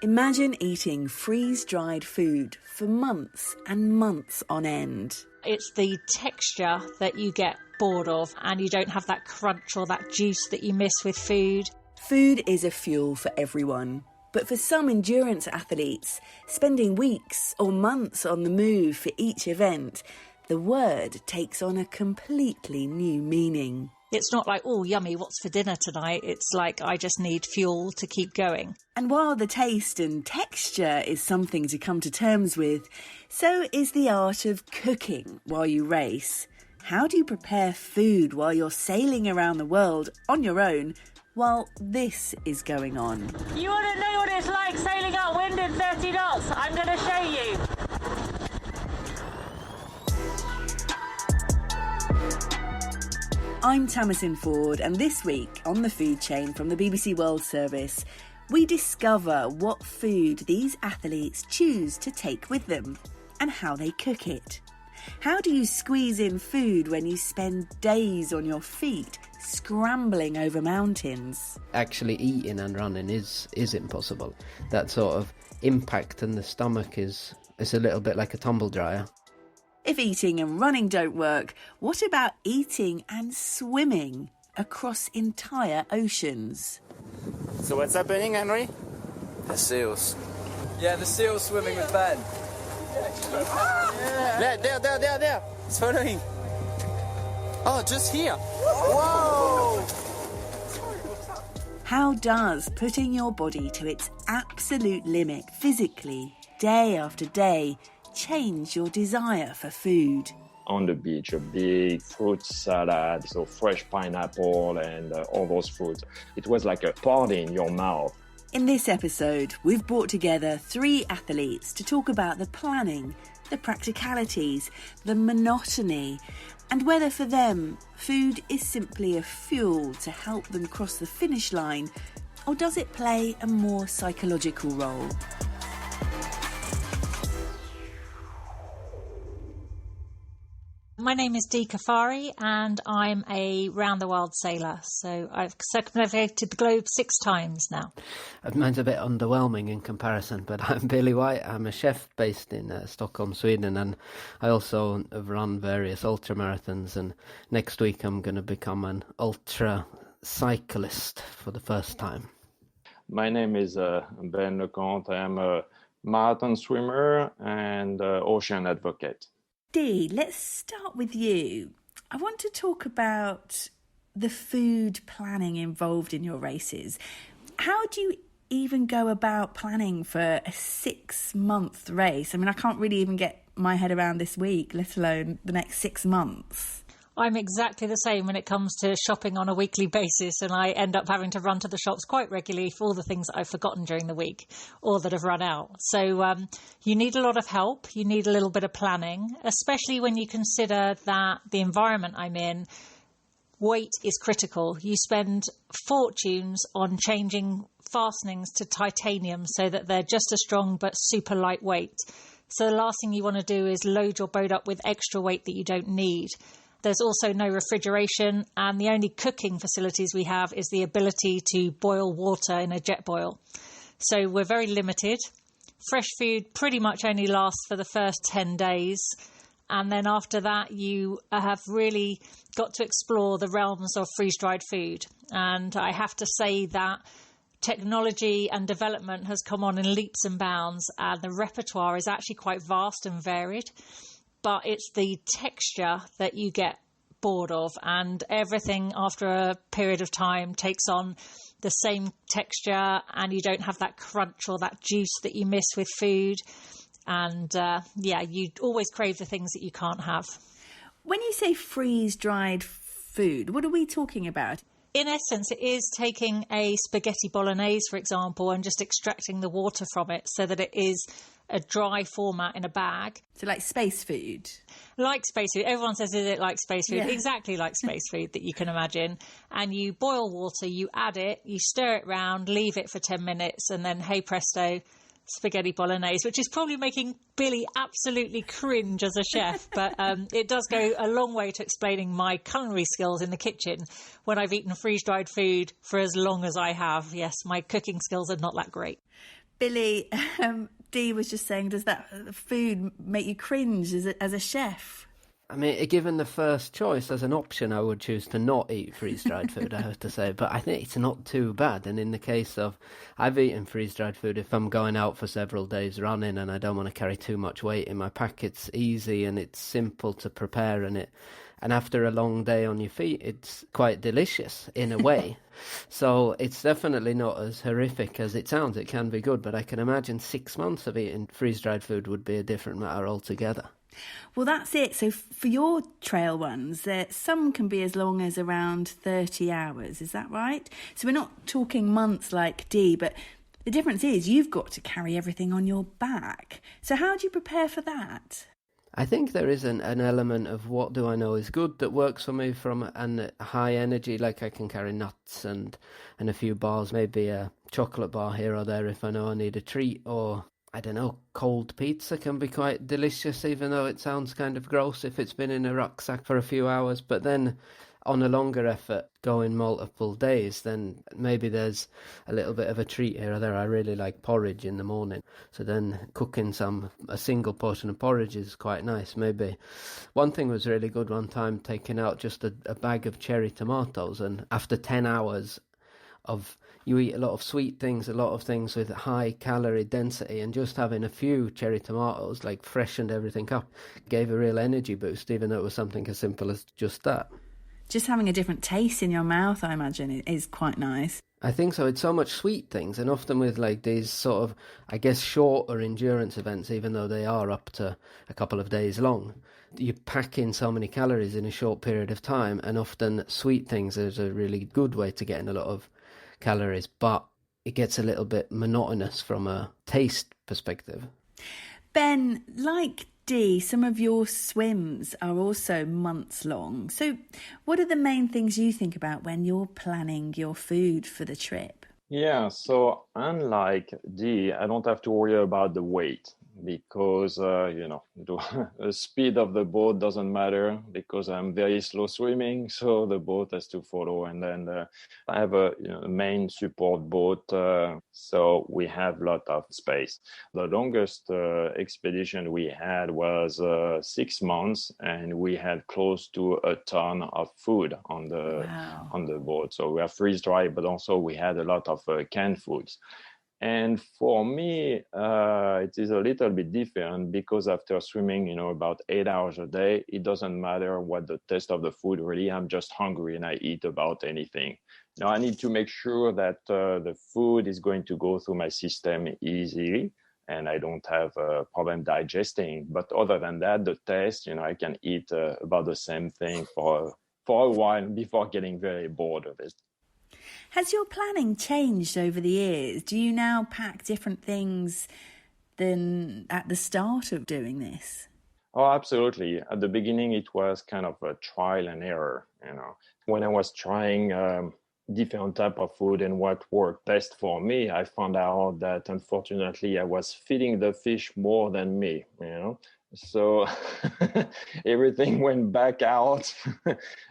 Imagine eating freeze-dried food for months and months on end. It's the texture that you get bored of, and you don't have that crunch or that juice that you miss with food. Food is a fuel for everyone. But for some endurance athletes, spending weeks or months on the move for each event, the word takes on a completely new meaning. It's not like, oh, yummy, what's for dinner tonight? It's like, I just need fuel to keep going. And while the taste and texture is something to come to terms with, so is the art of cooking while you race. How do you prepare food while you're sailing around the world on your own while this is going on? You want to know what it's like sailing upwind in 30 knots? I'm going to show you. I'm Tamasin Ford, and this week on The Food Chain from the BBC World Service, we discover what food these athletes choose to take with them and how they cook it. How do you squeeze in food when you spend days on your feet scrambling over mountains? Actually eating and running is impossible. That sort of impact in the stomach is a little bit like a tumble dryer. If eating and running don't work, what about eating and swimming across entire oceans? So what's happening, Henry? The seals. Yeah, the seals swimming with Ben. There. It's following. Oh, just here. Whoa! How does putting your body to its absolute limit physically, day after day, change your desire for food? On the beach, a big fruit salad, so fresh pineapple and all those fruits. It was like a party in your mouth. In this episode, we've brought together 3 athletes to talk about the planning, the practicalities, the monotony, and whether for them food is simply a fuel to help them cross the finish line, or does it play a more psychological role? My name is Dee Kafari, and I'm a round-the-world sailor. So I've circumnavigated the globe 6 times now. Mine's a bit underwhelming in comparison, but I'm Billy White. I'm a chef based in Stockholm, Sweden, and I also have run various ultramarathons, and next week I'm going to become an ultra cyclist for the first time. My name is Ben Lecomte. I am a marathon swimmer and ocean advocate. Dee, let's start with you. I want to talk about the food planning involved in your races. How do you even go about planning for a 6-month race? I mean, I can't really even get my head around this week, let alone the next 6 months. I'm exactly the same when it comes to shopping on a weekly basis, and I end up having to run to the shops quite regularly for all the things that I've forgotten during the week or that have run out. So you need a lot of help. You need a little bit of planning, especially when you consider that the environment I'm in, weight is critical. You spend fortunes on changing fastenings to titanium so that they're just as strong but super lightweight. So the last thing you want to do is load your boat up with extra weight that you don't need. There's also no refrigeration, and the only cooking facilities we have is the ability to boil water in a jet boil. So we're very limited. Fresh food pretty much only lasts for the first 10 days. And then after that, you have really got to explore the realms of freeze-dried food. And I have to say that technology and development has come on in leaps and bounds, and the repertoire is actually quite vast and varied. But it's the texture that you get bored of, and everything after a period of time takes on the same texture, and you don't have that crunch or that juice that you miss with food. And you always crave the things that you can't have. When you say freeze-dried food, what are we talking about? In essence, it is taking a spaghetti bolognese, for example, and just extracting the water from it so that it is a dry format in a bag. So like space food? Like space food. Everyone says, is it like space food? Yeah. Exactly like space food that you can imagine. And you boil water, you add it, you stir it round, leave it for 10 minutes, and then, hey presto, spaghetti bolognese, which is probably making Billy absolutely cringe as a chef, but it does go a long way to explaining my culinary skills in the kitchen when I've eaten freeze-dried food for as long as I have. Yes, my cooking skills are not that great. Billy, Dee was just saying, does that food make you cringe as a chef? I mean, given the first choice as an option, I would choose to not eat freeze-dried food, I have to say. But I think it's not too bad. And in the case of, I've eaten freeze-dried food if I'm going out for several days running and I don't want to carry too much weight in my pack. It's easy and it's simple to prepare, and after a long day on your feet, it's quite delicious in a way. So it's definitely not as horrific as it sounds. It can be good, but I can imagine 6 months of eating freeze-dried food would be a different matter altogether. Well, that's it. So for your trail runs, some can be as long as around 30 hours. Is that right? So we're not talking months like Dee, but the difference is you've got to carry everything on your back. So how do you prepare for that? I think there is an element of what do I know is good that works for me from a high energy, like I can carry nuts and a few bars, maybe a chocolate bar here or there if I know I need a treat, or I don't know, cold pizza can be quite delicious, even though it sounds kind of gross if it's been in a rucksack for a few hours. But then on a longer effort, going multiple days, then maybe there's a little bit of a treat here or there. I really like porridge in the morning. So then cooking a single portion of porridge is quite nice. Maybe one thing was really good one time, taking out just a bag of cherry tomatoes, and after 10 hours you eat a lot of sweet things, a lot of things with high calorie density, and just having a few cherry tomatoes like freshened everything up, gave a real energy boost, even though it was something as simple as just that. Just having a different taste in your mouth, I imagine, is quite nice. I think so. It's so much sweet things, and often with like these sort of, I guess, shorter endurance events, even though they are up to a couple of days long, you pack in so many calories in a short period of time, and often sweet things is a really good way to get in a lot of calories, but it gets a little bit monotonous from a taste perspective. Ben, like Dee, some of your swims are also months long. So what are the main things you think about when you're planning your food for the trip? Yeah, so unlike Dee, I don't have to worry about the weight because, the speed of the boat doesn't matter because I'm very slow swimming, so the boat has to follow. And then I have a main support boat, so we have a lot of space. The longest expedition we had was 6 months, and we had close to a ton of food on the boat. So we have freeze-dry, but also we had a lot of canned foods. And for me, it is a little bit different because after swimming, about 8 hours a day, it doesn't matter what the taste of the food really. I'm just hungry and I eat about anything. Now I need to make sure that the food is going to go through my system easily and I don't have a problem digesting. But other than that, the taste, I can eat about the same thing for a while before getting very bored of it. Has your planning changed over the years? Do you now pack different things than at the start of doing this? Oh, absolutely. At the beginning, it was kind of a trial and error. When I was trying different type of food and what worked best for me, I found out that unfortunately I was feeding the fish more than me. So everything went back out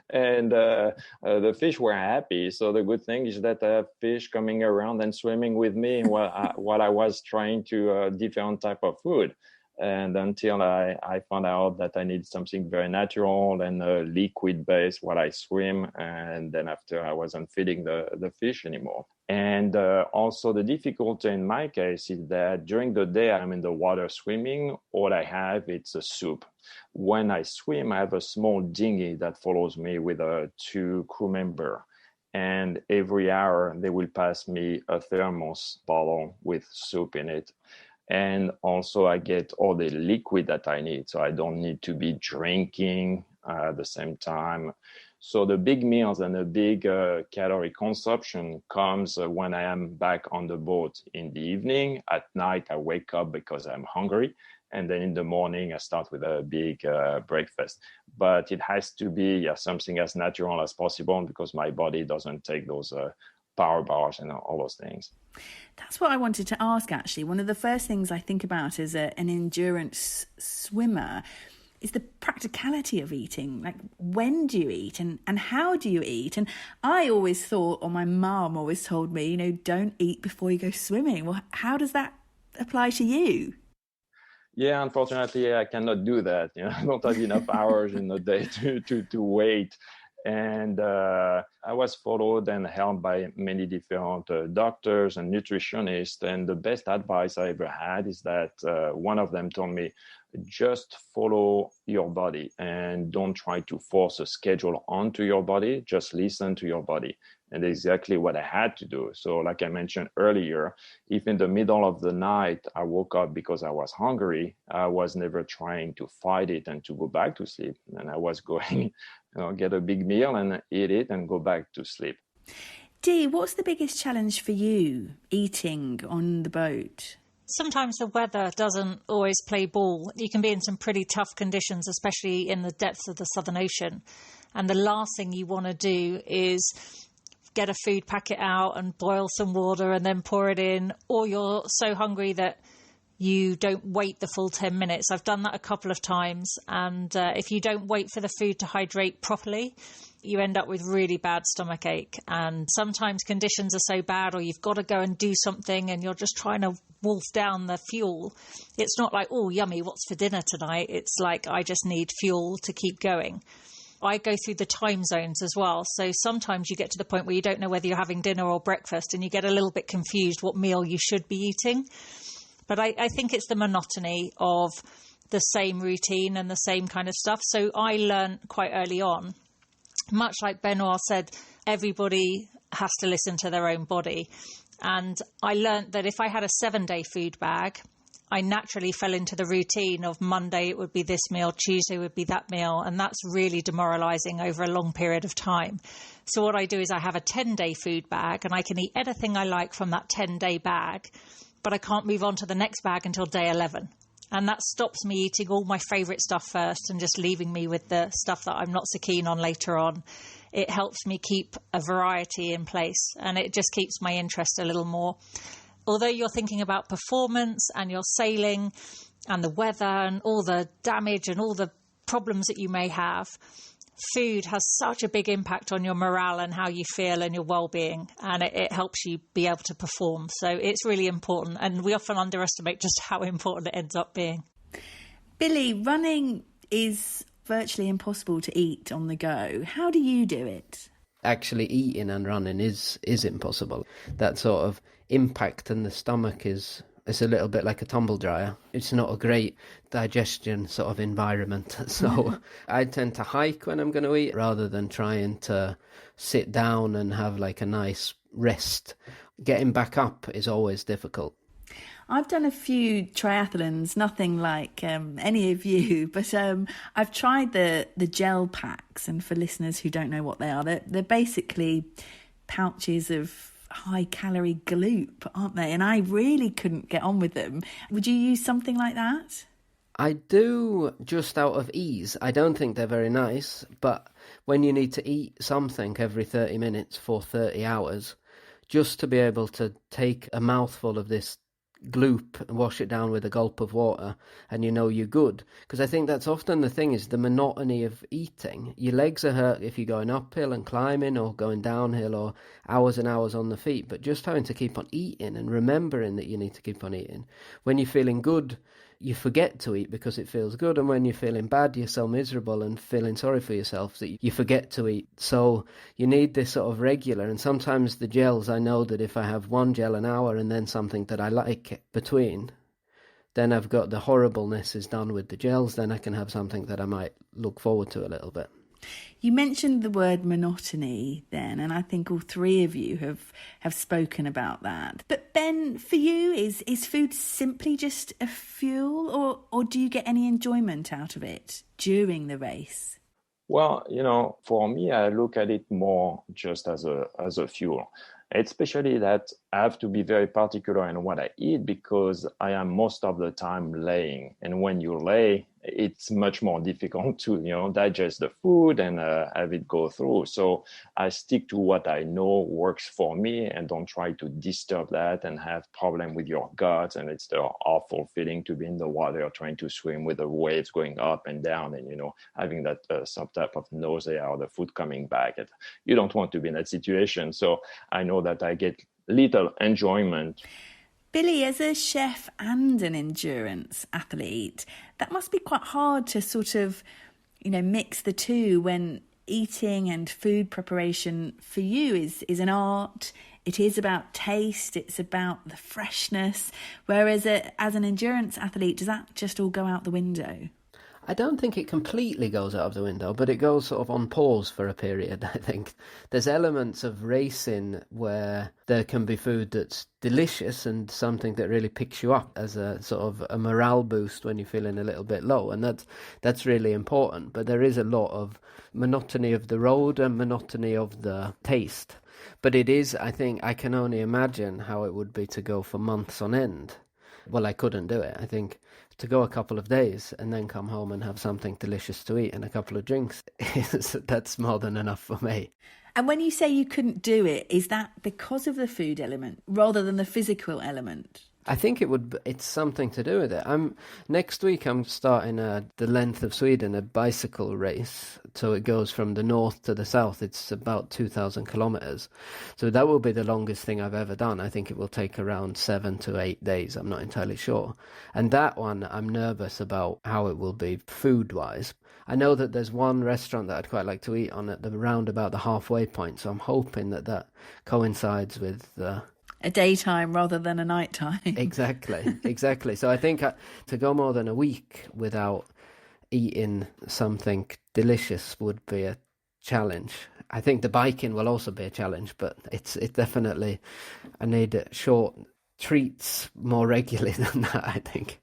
and the fish were happy. So the good thing is that I have fish coming around and swimming with me while I was trying to different type of food. And until I found out that I need something very natural and liquid based while I swim. And then after I wasn't feeding the fish anymore. And also the difficulty in my case is that during the day I'm in the water swimming, all I have it's a soup. When I swim, I have a small dinghy that follows me with 2 crew members. And every hour they will pass me a thermos bottle with soup in it. And also I get all the liquid that I need. So I don't need to be drinking at the same time. So the big meals and the big calorie consumption comes when I am back on the boat in the evening. At night, I wake up because I'm hungry. And then in the morning, I start with a big breakfast. But it has to be something as natural as possible because my body doesn't take those power bars and all those things. That's what I wanted to ask, actually. One of the first things I think about as an endurance swimmer, is the practicality of eating. Like, when do you eat and how do you eat? And I always thought, or my mum always told me, don't eat before you go swimming. Well, how does that apply to you? Yeah, unfortunately, I cannot do that. I don't have enough hours in the day to wait. And I was followed and helped by many different doctors and nutritionists. And the best advice I ever had is that one of them told me, just follow your body and don't try to force a schedule onto your body. Just listen to your body. And exactly what I had to do. So like I mentioned earlier, if in the middle of the night I woke up because I was hungry, I was never trying to fight it and to go back to sleep. And I was going, get a big meal and eat it and go back to sleep. Dee, what's the biggest challenge for you eating on the boat? Sometimes the weather doesn't always play ball. You can be in some pretty tough conditions, especially in the depths of the Southern Ocean. And the last thing you want to do is get a food packet out and boil some water and then pour it in, or you're so hungry that you don't wait the full 10 minutes. I've done that a couple of times, and if you don't wait for the food to hydrate properly, you end up with really bad stomachache. And sometimes conditions are so bad, or you've got to go and do something and you're just trying to wolf down the fuel. It's not like, oh, yummy, what's for dinner tonight? It's like, I just need fuel to keep going. I go through the time zones as well. So sometimes you get to the point where you don't know whether you're having dinner or breakfast, and you get a little bit confused what meal you should be eating. But I think it's the monotony of the same routine and the same kind of stuff. So I learned quite early on, much like Benoit said, everybody has to listen to their own body. And I learned that if I had a 7-day food bag, I naturally fell into the routine of Monday it would be this meal, Tuesday would be that meal, and that's really demoralising over a long period of time. So what I do is I have a 10-day food bag, and I can eat anything I like from that 10-day bag, but I can't move on to the next bag until day 11. And that stops me eating all my favourite stuff first and just leaving me with the stuff that I'm not so keen on later on. It helps me keep a variety in place, and it just keeps my interest a little more. Although you're thinking about performance and you're sailing and the weather and all the damage and all the problems that you may have, food has such a big impact on your morale and how you feel and your well-being, and it helps you be able to perform. So it's really important, and we often underestimate just how important it ends up being. Billy, running is virtually impossible to eat on the go. How do you do it? Actually eating and running is impossible. That sort of impact in the stomach is a little bit like a tumble dryer. It's not a great digestion sort of environment. So I tend to hike when I'm going to eat rather than trying to sit down and have like a nice rest. Getting back up is always difficult. I've done a few triathlons, nothing like any of you, but I've tried the gel packs, and for listeners who don't know what they are, they're basically pouches of high-calorie gloop, aren't they? And I really couldn't get on with them. Would you use something like that? I do, just out of ease. I don't think they're very nice, but when you need to eat something every 30 minutes for 30 hours, just to be able to take a mouthful of this gloop and wash it down with a gulp of water and you're good, because I think that's often the thing, is the monotony of eating. Your legs are hurt if you're going uphill and climbing or going downhill or hours and hours on the feet, but just having to keep on eating and remembering that you need to keep on eating. When you're feeling good, you forget to eat because it feels good, and when you're feeling bad, you're so miserable and feeling sorry for yourself that you forget to eat. So you need this sort of regular, and sometimes the gels, I know that if I have one gel an hour and then something that I like between, then I've got the horribleness is done with the gels, then I can have something that I might look forward to a little bit. You mentioned the word monotony then, and I think all three of you have spoken about that. But Ben, for you, is food simply just a fuel, or do you get any enjoyment out of it during the race? Well, for me, I look at it more just as a fuel, especially that I have to be very particular in what I eat because I am most of the time laying. And when you lay, it's much more difficult to, digest the food and have it go through. So I stick to what I know works for me and don't try to disturb that and have problem with your guts. And it's the awful feeling to be in the water trying to swim with the waves going up and down and, having that some type of nausea or the food coming back. You don't want to be in that situation. So I know that I get little enjoyment. Billy, as a chef and an endurance athlete, that must be quite hard to sort of, mix the two when eating and food preparation for you is an art. It is about taste. It's about the freshness. Whereas as an endurance athlete, does that just all go out the window? I don't think it completely goes out of the window, but it goes sort of on pause for a period, I think. There's elements of racing where there can be food that's delicious and something that really picks you up as a sort of a morale boost when you're feeling a little bit low, and that's really important. But there is a lot of monotony of the road and monotony of the taste. But it is, I think, I can only imagine how it would be to go for months on end. Well, I couldn't do it. I think to go a couple of days and then come home and have something delicious to eat and a couple of drinks, that's more than enough for me. And when you say you couldn't do it, is that because of the food element rather than the physical element? I think it's something to do with it. Next week I'm starting the length of Sweden, a bicycle race. So it goes from the north to the south. It's about 2,000 kilometers. So that will be the longest thing I've ever done. I think it will take around 7 to 8 days. I'm not entirely sure. And that one, I'm nervous about how it will be food-wise. I know that there's one restaurant that I'd quite like to eat on at around about the halfway point. So I'm hoping that coincides with a daytime rather than a nighttime. Exactly. So I think to go more than a week without eating something delicious would be a challenge. I think the biking will also be a challenge, but it's definitely, I need short treats more regularly than that, I think.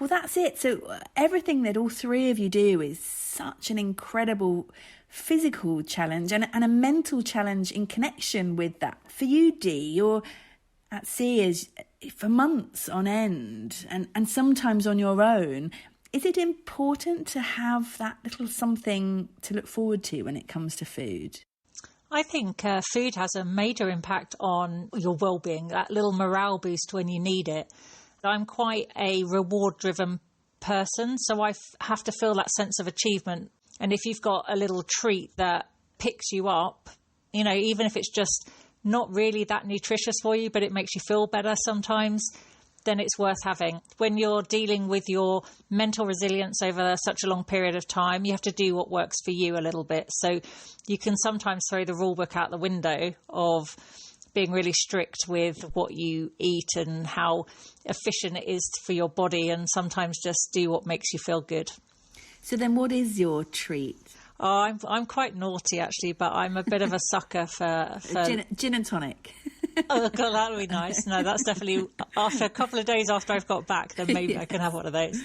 Well, that's it. So everything that all three of you do is such an incredible physical challenge and a mental challenge in connection with that. For you, Dee, you're at sea for months on end and sometimes on your own. Is it important to have that little something to look forward to when it comes to food? I think food has a major impact on your well-being, that little morale boost when you need it. I'm quite a reward-driven person, so I have to feel that sense of achievement. And if you've got a little treat that picks you up, even if it's just not really that nutritious for you, but it makes you feel better sometimes, then it's worth having. When you're dealing with your mental resilience over such a long period of time, you have to do what works for you a little bit. So you can sometimes throw the rule book out the window of being really strict with what you eat and how efficient it is for your body, and sometimes just do what makes you feel good. So then what is your treat? Oh, I'm quite naughty actually, but I'm a bit of a sucker for... Gin and tonic. Oh God, that would be nice. No, that's definitely after a couple of days after I've got back, then maybe I can have one of those.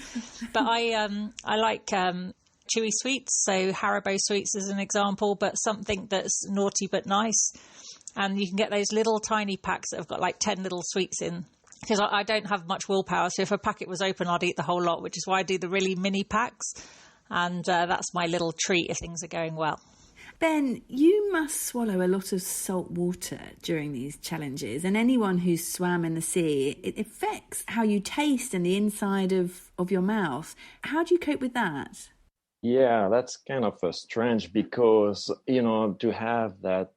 But I like chewy sweets, so Haribo sweets is an example, but something that's naughty but nice. And you can get those little tiny packs that have got like 10 little sweets in. Because I don't have much willpower, so if a packet was open, I'd eat the whole lot, which is why I do the really mini packs. And that's my little treat if things are going well. Ben, you must swallow a lot of salt water during these challenges, and anyone who's swam in the sea, it affects how you taste and the inside of your mouth. How do you cope with that? Yeah, that's kind of strange because, to have that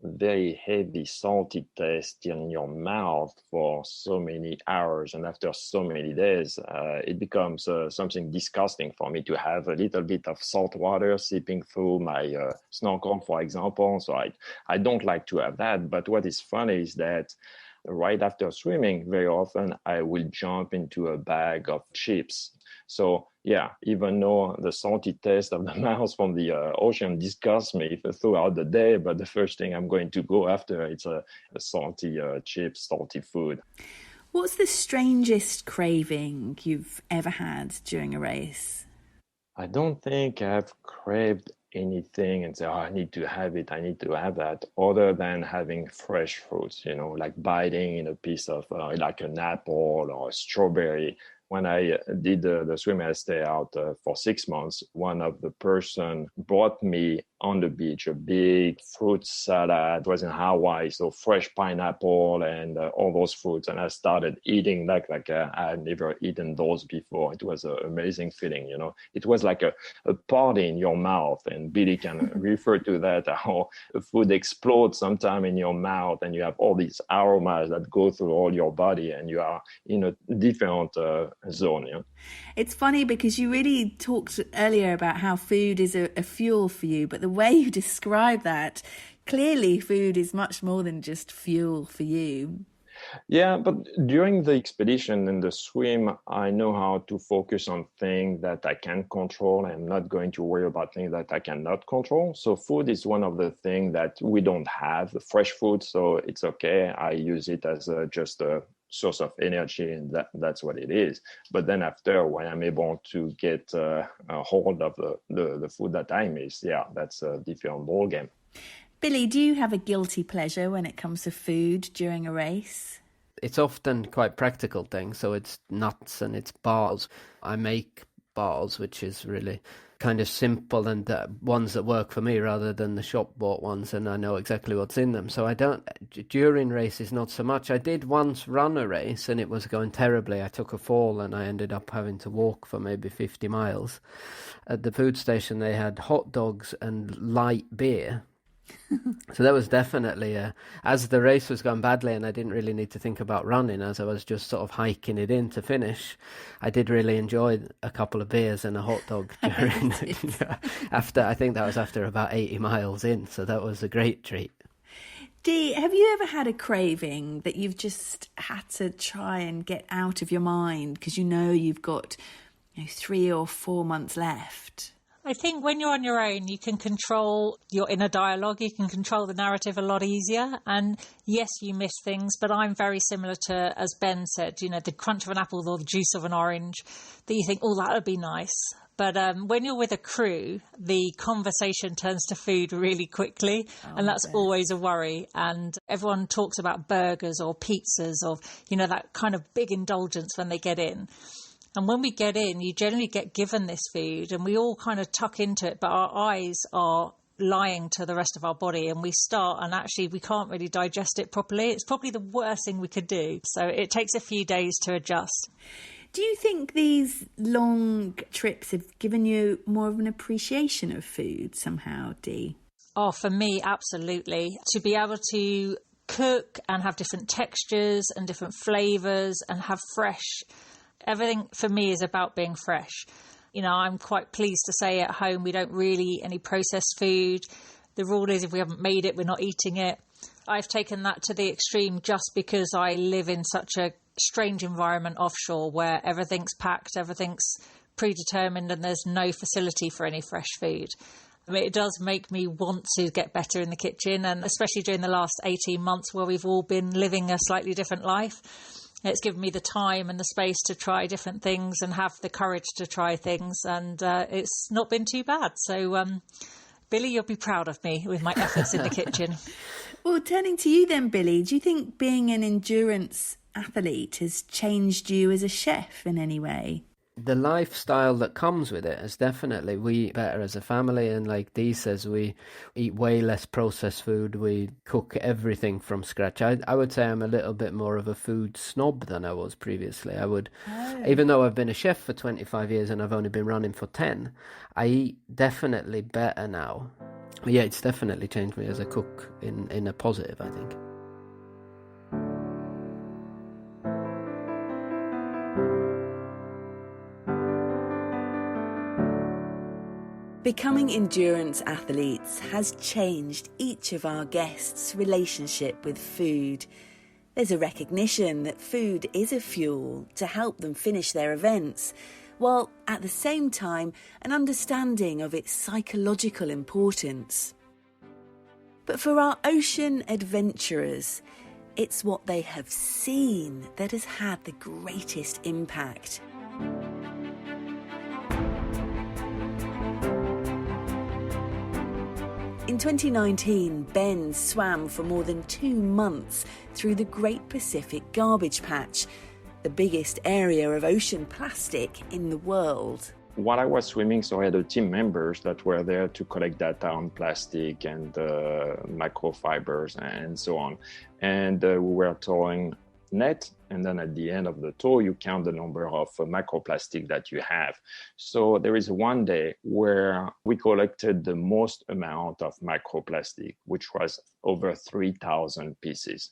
very heavy salty taste in your mouth for so many hours and after so many days, it becomes something disgusting for me to have a little bit of salt water seeping through my snorkel, for example. So I don't like to have that. But what is funny is that right after swimming, very often I will jump into a bag of chips. So yeah, even though the salty taste of the mouth from the ocean disgusts me throughout the day, but the first thing I'm going to go after, it's a salty chips, salty food. What's the strangest craving you've ever had during a race? I don't think I've craved anything and say, oh, I need to have it, I need to have that, other than having fresh fruits, like biting in a piece of like an apple or a strawberry. When I did the swim, I stay out for 6 months. One of the person brought me on the beach a big fruit salad. It was in Hawaii, so fresh pineapple and all those fruits. And I started eating like I had never eaten those before. It was an amazing feeling, It was like a party in your mouth. And Billy can refer to that, how food explodes sometime in your mouth and you have all these aromas that go through all your body and you are in a different zone. It's funny because you really talked earlier about how food is a fuel for you, but the way you describe that, clearly food is much more than just fuel for you. Yeah, but during the expedition and the swim, I know how to focus on things that I can control. I'm not going to worry about things that I cannot control. So food is one of the things that we don't have, the fresh food, so it's okay. I use it as just a source of energy, and that's what it is. But then after, when I'm able to get a hold of the food that I miss, that's a different ballgame. Billy, do you have a guilty pleasure when it comes to food during a race? It's often quite practical things, so it's nuts and it's bars. I make bars, which is really kind of simple and ones that work for me rather than the shop bought ones, and I know exactly what's in them. So I don't, during races, not so much. I did once run a race and it was going terribly. I took a fall and I ended up having to walk for maybe 50 miles. At the food station, they had hot dogs and light beer. So that was definitely as the race was going badly and I didn't really need to think about running, as I was just sort of hiking it in to finish, I did really enjoy a couple of beers and a hot dog during I think that was after about 80 miles in, so that was a great treat. Dee, have you ever had a craving that you've just had to try and get out of your mind because you've got 3 or 4 months left? I think when you're on your own, you can control your inner dialogue. You can control the narrative a lot easier. And yes, you miss things, but I'm very similar to, as Ben said, the crunch of an apple or the juice of an orange, that you think, oh, that would be nice. But when you're with a crew, the conversation turns to food really quickly. And that's always a worry. And everyone talks about burgers or pizzas or, that kind of big indulgence when they get in. And when we get in, you generally get given this food and we all kind of tuck into it, but our eyes are lying to the rest of our body and we start and actually we can't really digest it properly. It's probably the worst thing we could do. So it takes a few days to adjust. Do you think these long trips have given you more of an appreciation of food somehow, Dee? Oh, for me, absolutely. To be able to cook and have different textures and different flavours and have fresh. Everything for me is about being fresh. I'm quite pleased to say at home we don't really eat any processed food. The rule is if we haven't made it, we're not eating it. I've taken that to the extreme just because I live in such a strange environment offshore where everything's packed, everything's predetermined and there's no facility for any fresh food. I mean, it does make me want to get better in the kitchen, and especially during the last 18 months where we've all been living a slightly different life. It's given me the time and the space to try different things and have the courage to try things. And it's not been too bad. So, Billy, you'll be proud of me with my efforts in the kitchen. Well, turning to you then, Billy, do you think being an endurance athlete has changed you as a chef in any way? The lifestyle that comes with it is definitely, we eat better as a family, and like Dee says, we eat way less processed food. We cook everything from scratch. I would say I'm a little bit more of a food snob than I was previously. Even though I've been a chef for 25 years and I've only been running for 10, I eat definitely better now. Yeah, it's definitely changed me as a cook in a positive, I think. Becoming endurance athletes has changed each of our guests' relationship with food. There's a recognition that food is a fuel to help them finish their events, while at the same time an understanding of its psychological importance. But for our ocean adventurers, it's what they have seen that has had the greatest impact. In 2019, Ben swam for more than 2 months through the Great Pacific Garbage Patch, the biggest area of ocean plastic in the world. While I was swimming, so I had team members that were there to collect data on plastic and microfibers and so on. And we were towing net, and then at the end of the tow, you count the number of microplastic that you have. So there is one day where we collected the most amount of microplastic, which was over 3,000 pieces.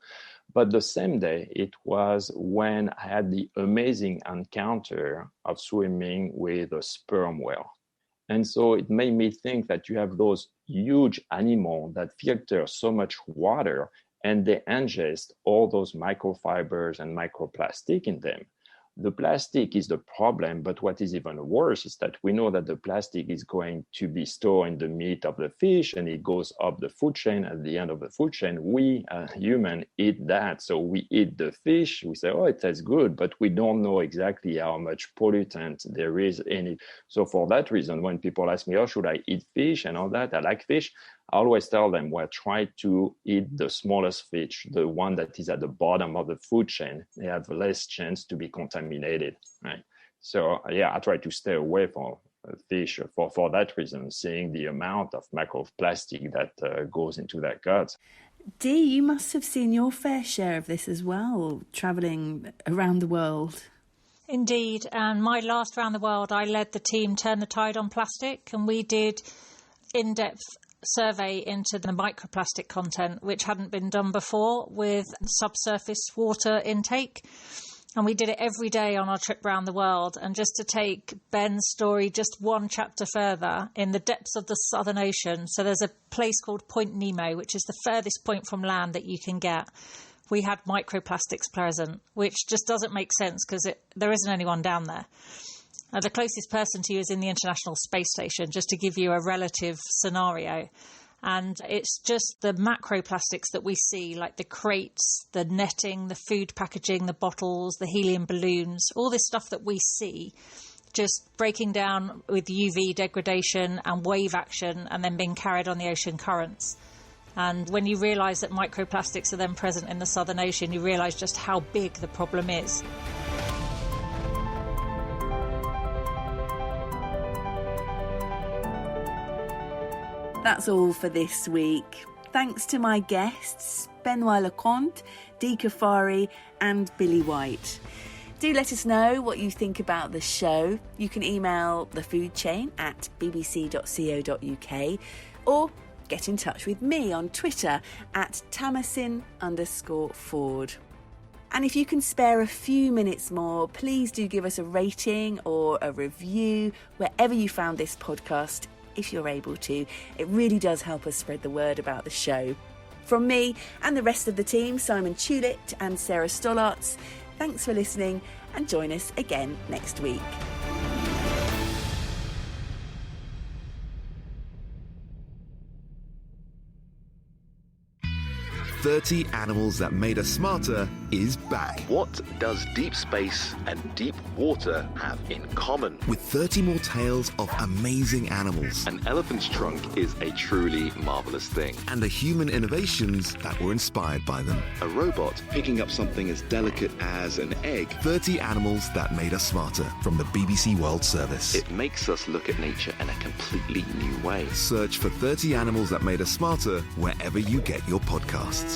But the same day, it was when I had the amazing encounter of swimming with a sperm whale. And so it made me think that you have those huge animals that filter so much water, and they ingest all those microfibers and microplastic in them. The plastic is the problem, but what is even worse is that we know that the plastic is going to be stored in the meat of the fish, and it goes up the food chain. At the end of the food chain, we humans eat that. So we eat the fish, we say, oh, it tastes good, but we don't know exactly how much pollutant there is in it. So for that reason, when people ask me, oh, should I eat fish and all that, I like fish, I always tell them, well, try to eat the smallest fish, the one that is at the bottom of the food chain. They have less chance to be contaminated, right? So yeah, I try to stay away from fish for that reason, seeing the amount of microplastic that goes into their guts. Dee, you must have seen your fair share of this as well, travelling around the world. Indeed, and my last round the world, I led the team Turn the Tide on Plastic, and we did in-depth survey into the microplastic content, which hadn't been done before with subsurface water intake. And we did it every day on our trip around the world. And just to take Ben's story just one chapter further, in the depths of the Southern Ocean, so there's a place called Point Nemo, which is the furthest point from land that you can get. We had microplastics present, which just doesn't make sense because there isn't anyone down there. The closest person to you is in the International Space Station, just to give you a relative scenario. And it's just the macroplastics that we see, like the crates, the netting, the food packaging, the bottles, the helium balloons, all this stuff that we see, just breaking down with UV degradation and wave action and then being carried on the ocean currents. And when you realise that microplastics are then present in the Southern Ocean, you realise just how big the problem is. That's all for this week. Thanks to my guests, Benoit Lecomte, Dee Kafari and Billy White. Do let us know what you think about the show. You can email the food chain at bbc.co.uk or get in touch with me on Twitter at Tamasin_Ford. And if you can spare a few minutes more, please do give us a rating or a review wherever you found this podcast, if you're able to. It really does help us spread the word about the show. From me and the rest of the team, Simon Tulitt and Sarah Stollartz, thanks for listening and join us again next week. 30 Animals That Made Us Smarter is back. What does deep space and deep water have in common? With 30 more tales of amazing animals. An elephant's trunk is a truly marvelous thing. And the human innovations that were inspired by them. A robot picking up something as delicate as an egg. 30 Animals That Made Us Smarter from the BBC World Service. It makes us look at nature in a completely new way. Search for 30 Animals That Made Us Smarter wherever you get your podcasts.